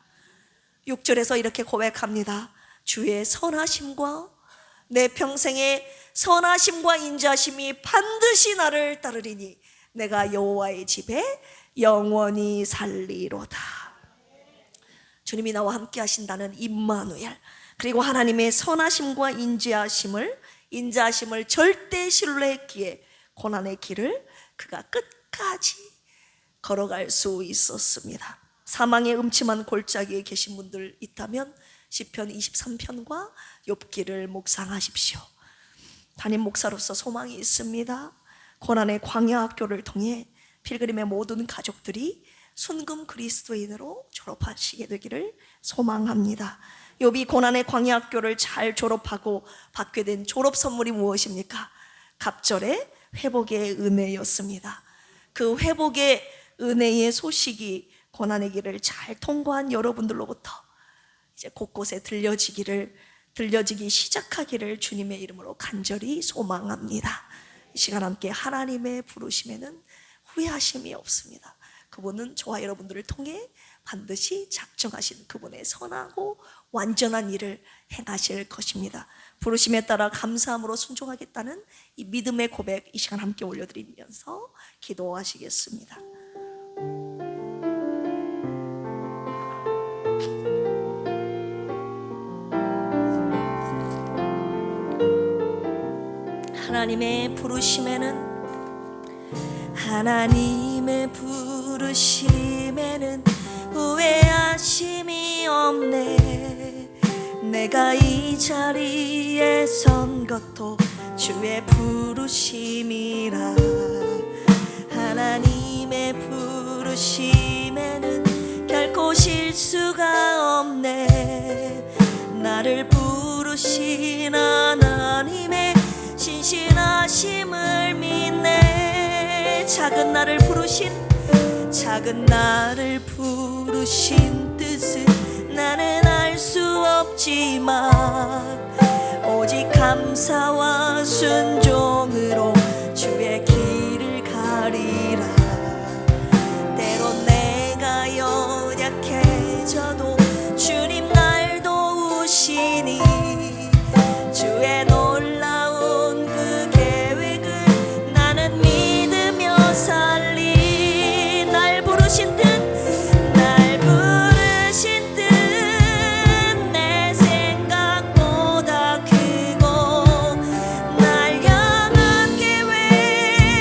Speaker 1: 6절에서 이렇게 고백합니다. 주의 선하심과 내 평생의 선하심과 인자심이 반드시 나를 따르리니 내가 여호와의 집에 영원히 살리로다. 주님이 나와 함께 하신다는 임마누엘, 그리고 하나님의 선하심과 인자하심을 절대 신뢰했기에 고난의 길을 그가 끝까지 걸어갈 수 있었습니다. 사망의 음침한 골짜기에 계신 분들 있다면 시편 23편과 욥기를 묵상하십시오. 담임 목사로서 소망이 있습니다. 고난의 광야학교를 통해 필그림의 모든 가족들이 순금 그리스도인으로 졸업하시게 되기를 소망합니다. 욥이 고난의 광야학교를 잘 졸업하고 받게 된 졸업 선물이 무엇입니까? 갑절의 회복의 은혜였습니다. 그 회복의 은혜의 소식이 고난의 길을 잘 통과한 여러분들로부터 이제 곳곳에 들려지기 시작하기를 주님의 이름으로 간절히 소망합니다. 이 시간 함께 하나님의 부르심에는 후회하심이 없습니다. 그분은 저와 여러분들을 통해 반드시 작정하신 그분의 선하고 완전한 일을 행하실 것입니다. 부르심에 따라 감사함으로 순종하겠다는 이 믿음의 고백, 이 시간 함께 올려드리면서 기도하시겠습니다. 하나님의 부르심에는 후회하심이 없네. 내가 이 자리에 선 것도 주의 부르심이라. 하나님의 부르심에는 결코 실수가 없네. 나를 부르신 하나님의 신실하심을 믿네. 작은 나를 부르신 뜻은 나는 알 수 없지만 오직 감사와 순종으로 주의 길을 가리라. 때론 내가 연약해져도 주님 날 도우시니 주의 놀라운 그 계획을 나는 믿으며 살리. 날 부르신 뜻 내 생각보다 크고 날 향한 계획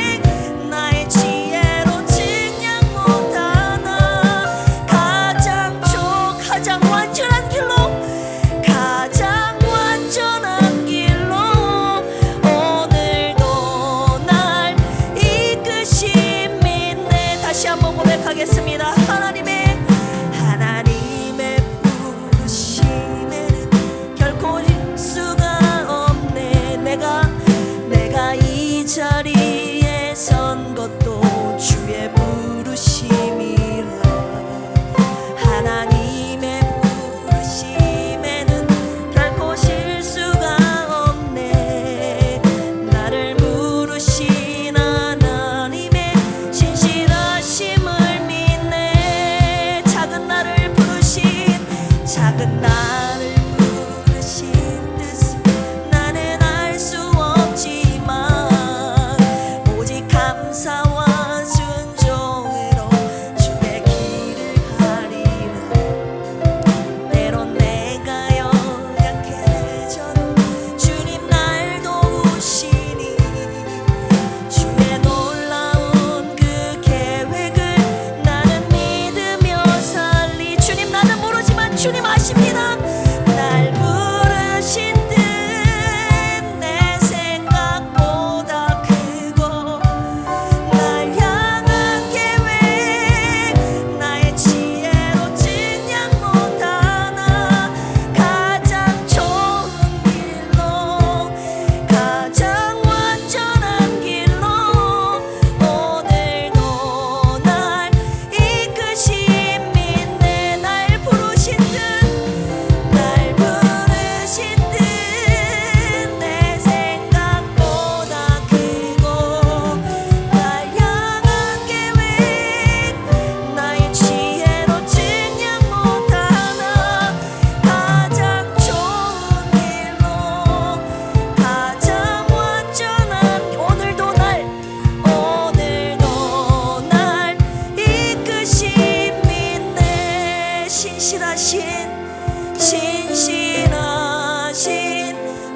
Speaker 1: 신실하신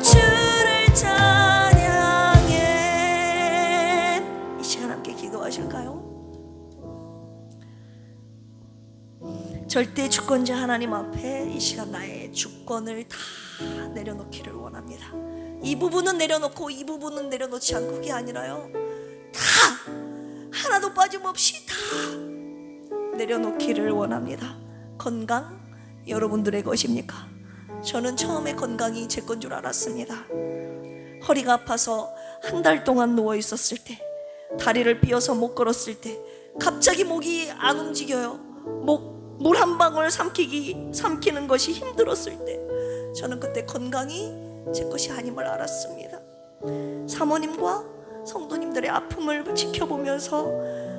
Speaker 1: 주를 찬양해. 이 시간 함께 기도하실까요? 절대 주권자 하나님 앞에 이 시간 나의 주권을 다 내려놓기를 원합니다. 이 부분은 내려놓고 이 부분은 내려놓지 않고, 그게 아니라요, 다 하나도 빠짐없이 다 내려놓기를 원합니다. 건강 여러분들의 것입니까? 저는 처음에 건강이 제 건 줄 알았습니다. 허리가 아파서 한 달 동안 누워 있었을 때, 다리를 삐어서 못 걸었을 때, 갑자기 목이 안 움직여요. 물 한 방울 삼키는 것이 힘들었을 때, 저는 그때 건강이 제 것이 아님을 알았습니다. 사모님과 성도님들의 아픔을 지켜보면서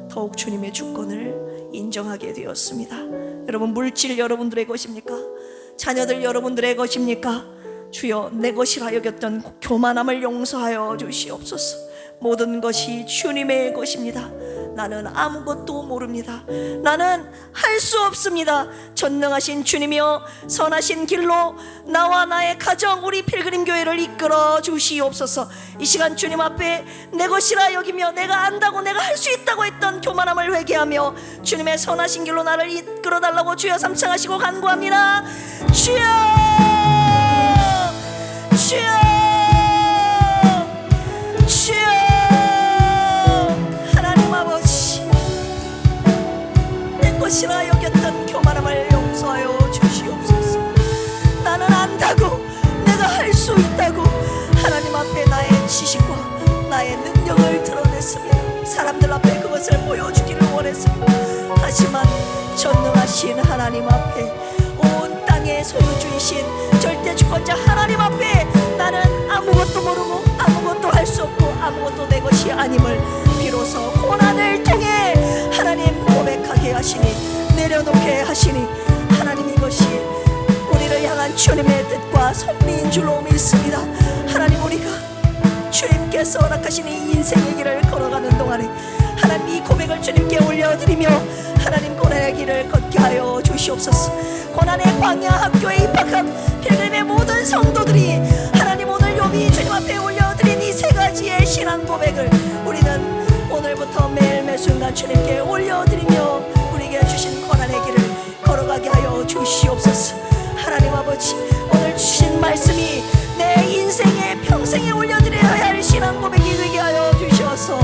Speaker 1: 더욱 주님의 주권을 인정하게 되었습니다. 여러분, 물질 여러분들의 것입니까? 자녀들 여러분들의 것입니까? 주여, 내 것이라 여겼던 교만함을 용서하여 주시옵소서. 모든 것이 주님의 것입니다. 나는 아무것도 모릅니다. 나는 할 수 없습니다. 전능하신 주님이여, 선하신 길로 나와 나의 가정, 우리 필그림교회를 이끌어 주시옵소서. 이 시간 주님 앞에 내 것이라 여기며 내가 안다고, 내가 할 수 있다고 했던 교만함을 회개하며 주님의 선하신 길로 나를 이끌어 달라고 주여 삼창하시고 간구합니다. 주여, 주여, 주여. 하나님 아버지, 내 것이라 여겼던 교만함을 용서하여 주시옵소서. 나는 안다고, 내가 할 수 있다고 하나님 앞에 나의 지식과 나의 능력을 드러냈습니다. 사람들 앞에 그것을 보여주기를 원했습니다. 하지만 전능하신 하나님 앞에, 온 땅의 소유주이신 절대 주권자 하나님 앞에 나는 아무것도 모르고 아무것도 할 수 없고 아무것도 내 것이 아님을 비로소 고난을 통해 하나님 고백하게 하시니, 내려놓게 하시니, 하나님 이것이 우리를 향한 주님의 뜻과 섭리인 줄로 믿습니다. 하나님, 우리가 주님께서 허락하신 이 인생의 길을 걸어가는 동안에 하나님 이 고백을 주님께 올려드리며 하나님 고난의 길을 걷게 하여 주시옵소서. 고난의 광야 학교에 입학한 필그림의 모든 성도들이 하나님 오늘 요비 주님 앞에 올려드린 이 세 가지의 신앙 고백을 우리는 오늘부터 매일 매순간 주님께 올려드리며 우리에게 주신 고난의 길을 걸어가게 하여 주시옵소서. 하나님 아버지, 오늘 주신 말씀이 내 인생의 평생에 올려드려야 할 신앙 고백이 되게 하여 주셔서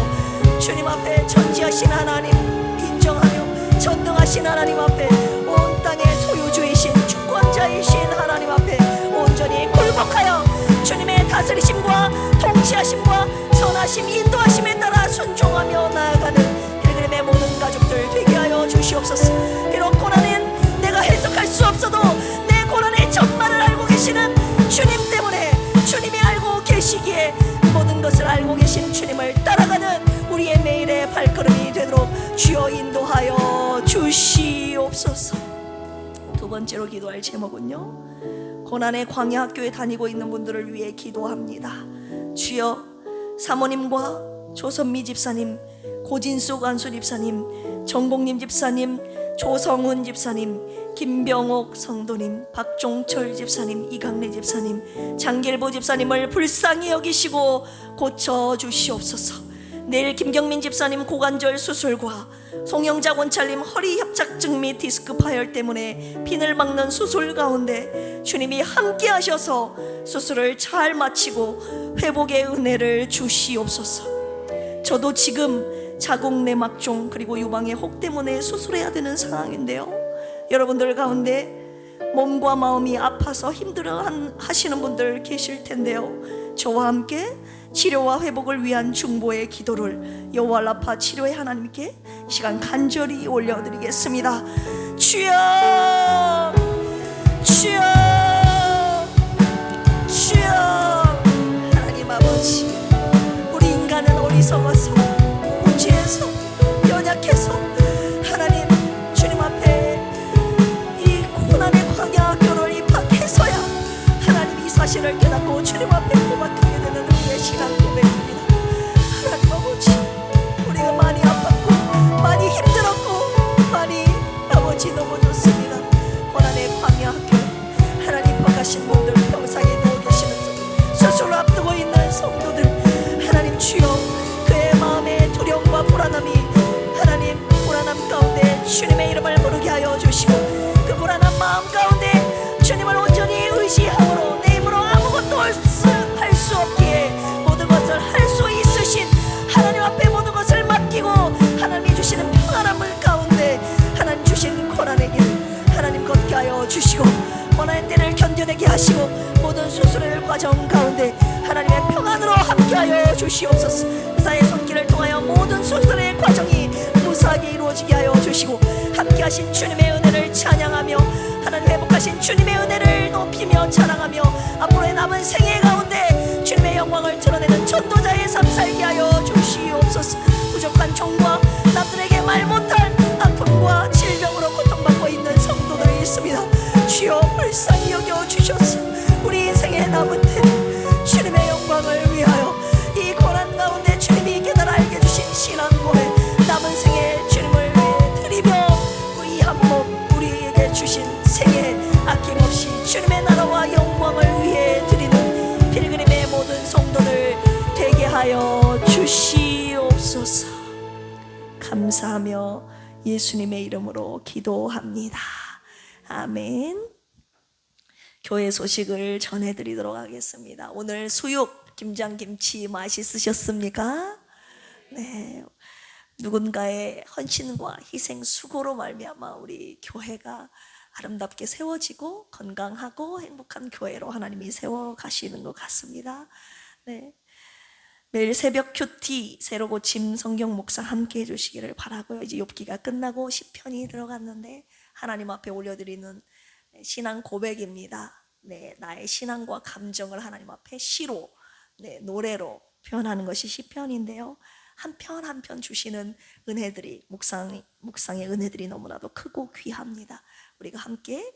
Speaker 1: 주님 앞에 전지하신 하나님 인정하며 전능하신 하나님 앞에, 온 땅의 소유주이신 주권자이신 하나님 앞에 온전히 굴복하여 주님의 다스리심과 통치하심과 선하심 인도하심에 따라 순종하며 나아가는 필그림의 모든 가족들 되게 하여 주시옵소서. 비록 고난은 내가 해석할 수 없어도 내 고난의 전말을 알고 계시는 주님 때문에, 주님이 알고 계시기에 모든 것을 알고 계신 주님을 따라가는 우리의 매일의 발걸음이 되도록 주여 인도하여 주시옵소서. 두 번째로 기도할 제목은요, 고난의 광야 학교에 다니고 있는 분들을 위해 기도합니다. 주여, 사모님과 조선미 집사님, 고진수 관수 집사님, 정복님 집사님, 조성훈 집사님, 김병옥 성도님, 박종철 집사님, 이강래 집사님, 장길보 집사님을 불쌍히 여기시고 고쳐주시옵소서. 내일 김경민 집사님 고관절 수술과 송영자 권찰님 허리 협착증 및 디스크 파열 때문에 핀을 막는 수술 가운데 주님이 함께 하셔서 수술을 잘 마치고 회복의 은혜를 주시옵소서. 저도 지금 자궁 내막종 그리고 유방의 혹 때문에 수술해야 되는 상황인데요, 여러분들 가운데 몸과 마음이 아파서 힘들어 하시는 분들 계실 텐데요, 저와 함께 치료와 회복을 위한 중보의 기도를 여호와 라파 치료의 하나님께 시간 간절히 올려드리겠습니다. 주여, 주여, 주여. 하나님 아버지, 우리 인간은 어리석어서 무지해서 연약해서 하나님 주님 앞에 이 고난의 광야 학교를 입학해서야 하나님 이 사실을 깨닫고 주님 앞에 고백하게 되는 우리의 신앙 고백입니다. 하나님 아버지, 우리가 많이 아팠고 많이 힘들었고 많이 아버지 넘어졌습니다. 고난의 부르게 하여 주시고, 그 불안한 마음 가운데 주님을 온전히 의지함으로 내 힘으로 아무것도 할 수 없기에 모든 것을 할 수 있으신 하나님 앞에 모든 것을 맡기고 하나님이 주시는 평안함을 가운데 하나님 주신 고난의 길 하나님 걷게 하여 주시고, 고난의 때를 견뎌내게 하시고 모든 수술의 과정 가운데 하나님의 평안으로 함께하여 주시옵소서. 의사의 손길을 통하여 모든 수술의 과정이 무사하게 이루어지게 하여 주시고, 함께하신 주님의 은혜를 찬양하며 하나님 회복하신 주님의 은혜를 높이며 자랑하며 앞으로의 남은 생애 가운데 주님의 영광을 드러내는 전도자의 삶 살게 하여 주시옵소서. 부족한 종과 남들에게 말 못할 아픔과 질병으로 고통받고 있는 성도들이 있습니다. 주여 불쌍히 여겨주셔서 우리 인생의 남은 때 주님의 영광을 위하여 이 고난 가운데 주님이 깨달아 알게 주신 신앙 고백 남은 생에 주님을 위해 드리며 우리 한 몸 우리에게 주신 생에 아낌없이 주님의 나라와 영광을 위해 드리는 필그림의 모든 성도들 되게 하여 주시옵소서. 감사하며 예수님의 이름으로 기도합니다. 아멘. 교회 소식을 전해드리도록 하겠습니다. 오늘 수육 김장김치 맛있으셨습니까? 네. 누군가의 헌신과 희생 수고로 말미암아 우리 교회가 아름답게 세워지고 건강하고 행복한 교회로 하나님이 세워가시는 것 같습니다. 네. 매일 새벽 큐티 새로 고침 성경 묵상 함께 해주시기를 바라고요. 이제 욥기가 끝나고 시편이 들어갔는데 하나님 앞에 올려드리는 신앙 고백입니다. 네, 나의 신앙과 감정을 하나님 앞에 시로, 네, 노래로 표현하는 것이 시편인데요. 한 편 한 편 주시는 은혜들이 묵상의 은혜들이 너무나도 크고 귀합니다. 우리가 함께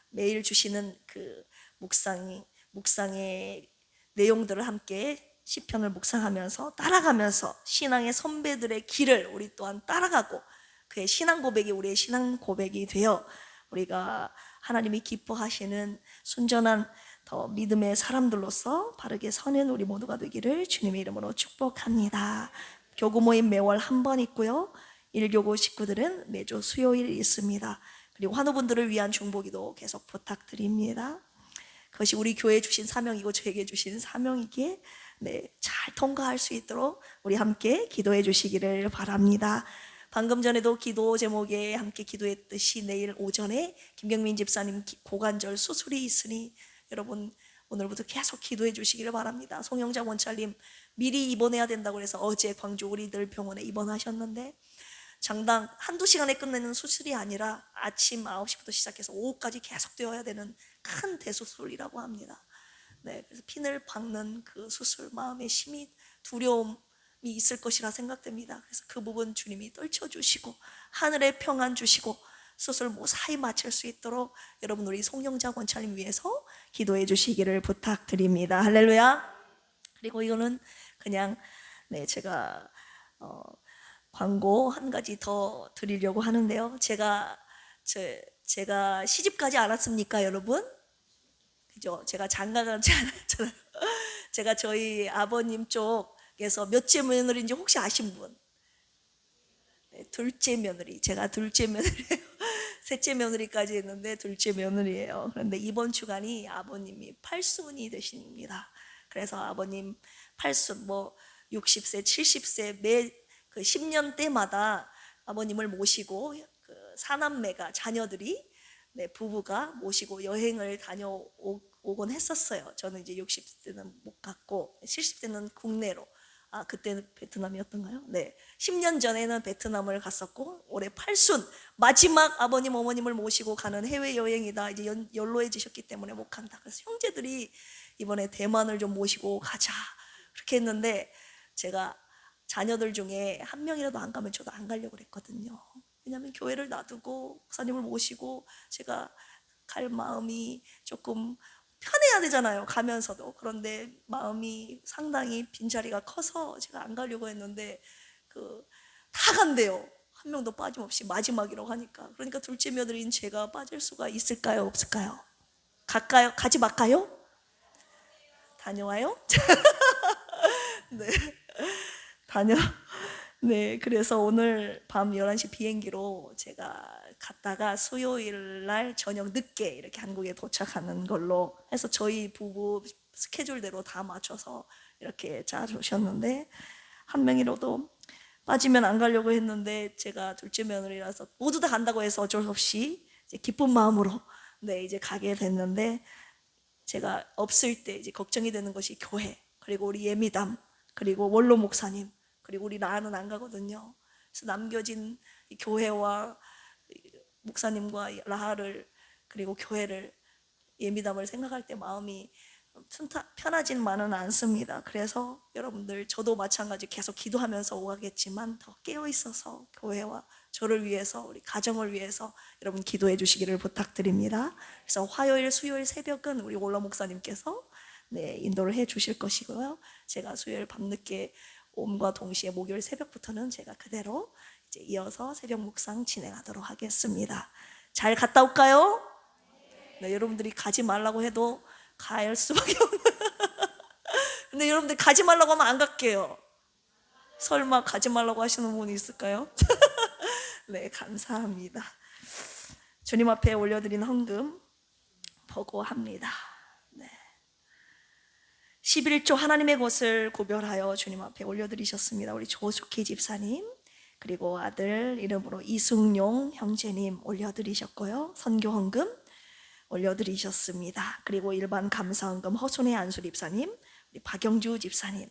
Speaker 1: 매일 주시는 그 묵상의 내용들을 함께 시편을 묵상하면서 따라가면서 신앙의 선배들의 길을 우리 또한 따라가고 그의 신앙 고백이 우리의 신앙 고백이 되어 우리가 하나님이 기뻐하시는 순전한 더 믿음의 사람들로서 바르게 서는 우리 모두가 되기를 주님의 이름으로 축복합니다. 교구 모임 매월 한 번 있고요. 1교구 식구들은 매주 수요일 있습니다. 그리고 환우분들을 위한 중보기도 계속 부탁드립니다. 그것이 우리 교회에 주신 사명이고 저에게 주신 사명이기에 잘 통과할 수 있도록 우리 함께 기도해 주시기를 바랍니다. 방금 전에도 기도 제목에 함께 기도했듯이 내일 오전에 김경민 집사님 고관절 수술이 있으니 여러분 오늘부터 계속 기도해 주시기를 바랍니다. 송영자 원찰님 미리 입원해야 된다고 해서 어제 광주 우리들 병원에 입원하셨는데 장당 한두 시간에 끝내는 수술이 아니라 아침 9시부터 시작해서 오후까지 계속 되어야 되는 큰 대수술이라고 합니다. 네, 그래서 핀을 박는 그 수술 마음에 심히 두려움이 있을 것이라 생각됩니다. 그래서 그 부분 주님이 떨쳐주시고 하늘의 평안 주시고 수술 무사히 마칠 수 있도록 여러분 우리 송영자 권차님 위해서 기도해 주시기를 부탁드립니다. 할렐루야. 그리고 이거는 그냥 제가 광고 한 가지 더 드리려고 하는데요. 제가 시집가지 않았습니까, 여러분? 그죠? 제가 장가가지 않았잖아요. 제가 저희 아버님 쪽에서 몇째 며느리인지 혹시 아신 분? 네, 둘째 며느리. 제가 둘째 며느리예요. 셋째 며느리까지 했는데 둘째 며느리예요. 그런데 이번 주간이 아버님이 팔순이 되십니다. 그래서 아버님 팔순 60세, 70세 매 그 10년 때마다 아버님을 모시고 그 사남매가 자녀들이 부부가 모시고 여행을 다녀오곤 했었어요. 저는 이제 60세는 못 갔고 70세는 국내로. 그때는 베트남이었던가요? 네. 10년 전에는 베트남을 갔었고 올해 팔순 마지막 아버님 어머님을 모시고 가는 해외여행이다. 이제 연로해지셨기 때문에 못 간다. 그래서 형제들이 이번에 대만을 좀 모시고 가자 그렇게 했는데 제가 자녀들 중에 한 명이라도 안 가면 저도 안 가려고 그랬거든요. 왜냐하면 교회를 놔두고 목사님을 모시고 제가 갈 마음이 조금 편해야 되잖아요, 가면서도. 그런데 마음이 상당히 빈자리가 커서 제가 안 가려고 했는데 다 간대요. 한 명도 빠짐없이 마지막이라고 하니까. 그러니까 둘째 며느리인 제가 빠질 수가 있을까요, 없을까요? 갈까요? 가지 말까요? 다녀와요? 네. 네, 그래서 오늘 밤 11시 비행기로 제가 갔다가 수요일 날 저녁 늦게 이렇게 한국에 도착하는 걸로 해서 저희 부부 스케줄대로 다 맞춰서 이렇게 짜주셨는데, 한 명이라도 빠지면 안 가려고 했는데 제가 둘째 며느리라서 모두 다 간다고 해서 어쩔 수 없이 이제 기쁜 마음으로 이제 가게 됐는데, 제가 없을 때 이제 걱정이 되는 것이 교회, 그리고 우리 예미담, 그리고 원로 목사님, 그리고 우리 라하는 안 가거든요. 그래서 남겨진 이 교회와 목사님과 라하를, 그리고 교회를, 예미담을 생각할 때 마음이 편하지만은 않습니다. 그래서 여러분들, 저도 마찬가지 계속 기도하면서 오가겠지만 더 깨어 있어서 교회와 저를 위해서, 우리 가정을 위해서 여러분 기도해 주시기를 부탁드립니다. 그래서 화요일, 수요일 새벽은 우리 올라 목사님께서 인도를 해 주실 것이고요. 제가 수요일 밤늦게 옴과 동시에 목요일 새벽부터는 제가 그대로 이제 이어서 새벽 묵상 진행하도록 하겠습니다. 잘 갔다 올까요? 네, 여러분들이 가지 말라고 해도 갈 수밖에 없는. 근데 여러분들 가지 말라고 하면 안 갈게요. 설마 가지 말라고 하시는 분이 있을까요? 네, 감사합니다. 주님 앞에 올려드린 헌금 보고합니다. 네. 11조 하나님의 것을 구별하여 주님 앞에 올려드리셨습니다. 우리 조숙희 집사님, 그리고 아들 이름으로 이승용 형제님 올려드리셨고요. 선교 헌금 올려드리셨습니다. 그리고 일반 감사헌금 허순의 안수 집사님, 우리 박영주 집사님,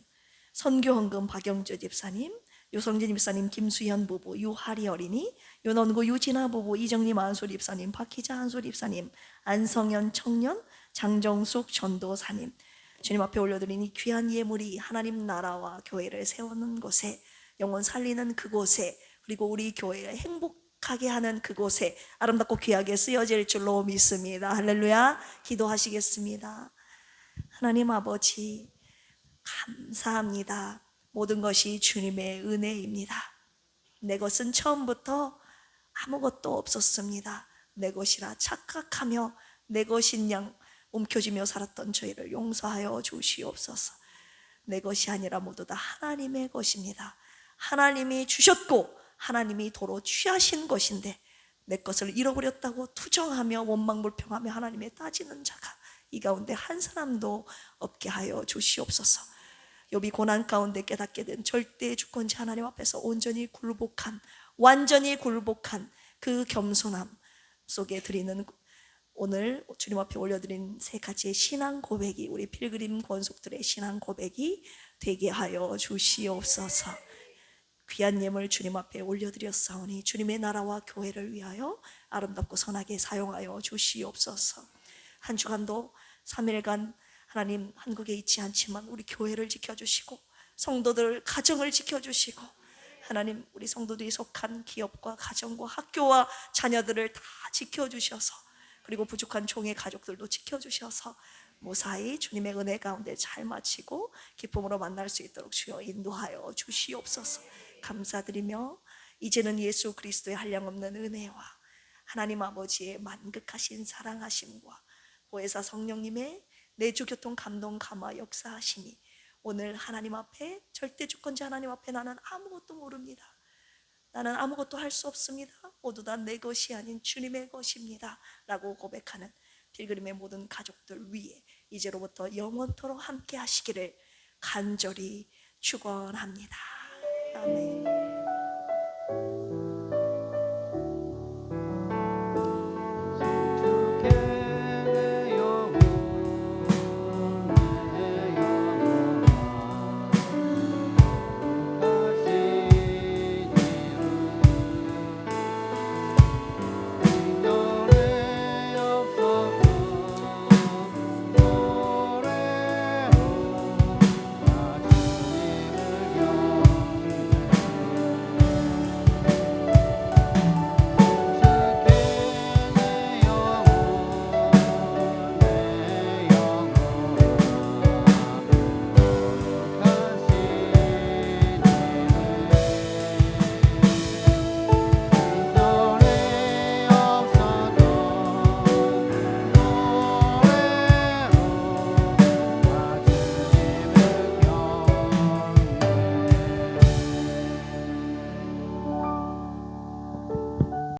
Speaker 1: 선교헌금 박영주 집사님, 유성진 집사님, 김수현 부부, 유하리 어린이, 윤원구 유진아 부부, 이정림 안수 집사님, 박희자 안수 집사님, 안성현 청년, 장정숙 전도사님, 주님 앞에 올려드린 이 귀한 예물이 하나님 나라와 교회를 세우는 곳에, 영혼 살리는 그곳에, 그리고 우리 교회의 행복하게 하는 그곳에 아름답고 귀하게 쓰여질 줄로 믿습니다. 할렐루야. 기도하시겠습니다. 하나님 아버지, 감사합니다. 모든 것이 주님의 은혜입니다. 내 것은 처음부터 아무것도 없었습니다. 내 것이라 착각하며 내 것인 양 움켜쥐며 살았던 저희를 용서하여 주시옵소서. 내 것이 아니라 모두 다 하나님의 것입니다. 하나님이 주셨고 하나님이 도로 취하신 것인데, 내 것을 잃어버렸다고 투정하며 원망불평하며 하나님에 따지는 자가 이 가운데 한 사람도 없게 하여 주시옵소서. 욥이 고난 가운데 깨닫게 된 절대 주권자 하나님 앞에서 온전히 굴복한, 완전히 굴복한 그 겸손함 속에 드리는 오늘 주님 앞에 올려드린 세 가지의 신앙 고백이 우리 필그림 권속들의 신앙 고백이 되게 하여 주시옵소서. 귀한 예물 주님 앞에 올려드렸사오니 주님의 나라와 교회를 위하여 아름답고 선하게 사용하여 주시옵소서. 한 주간도 3일간 하나님 한국에 있지 않지만 우리 교회를 지켜주시고 성도들 가정을 지켜주시고, 하나님 우리 성도들이 속한 기업과 가정과 학교와 자녀들을 다 지켜주셔서, 그리고 부족한 종의 가족들도 지켜주셔서 무사히 주님의 은혜 가운데 잘 마치고 기쁨으로 만날 수 있도록 주여 인도하여 주시옵소서. 감사드리며 이제는 예수 그리스도의 한량없는 은혜와 하나님 아버지의 만극하신 사랑하심과 보혜사 성령님의 내주 교통 감동 감화 역사하심이 오늘 하나님 앞에, 절대 주권자 하나님 앞에 나는 아무것도 모릅니다, 나는 아무것도 할 수 없습니다, 모두 다 내 것이 아닌 주님의 것입니다 라고 고백하는 필그림의 모든 가족들 위에 이제로부터 영원토록 함께 하시기를 간절히 축원합니다. 아멘.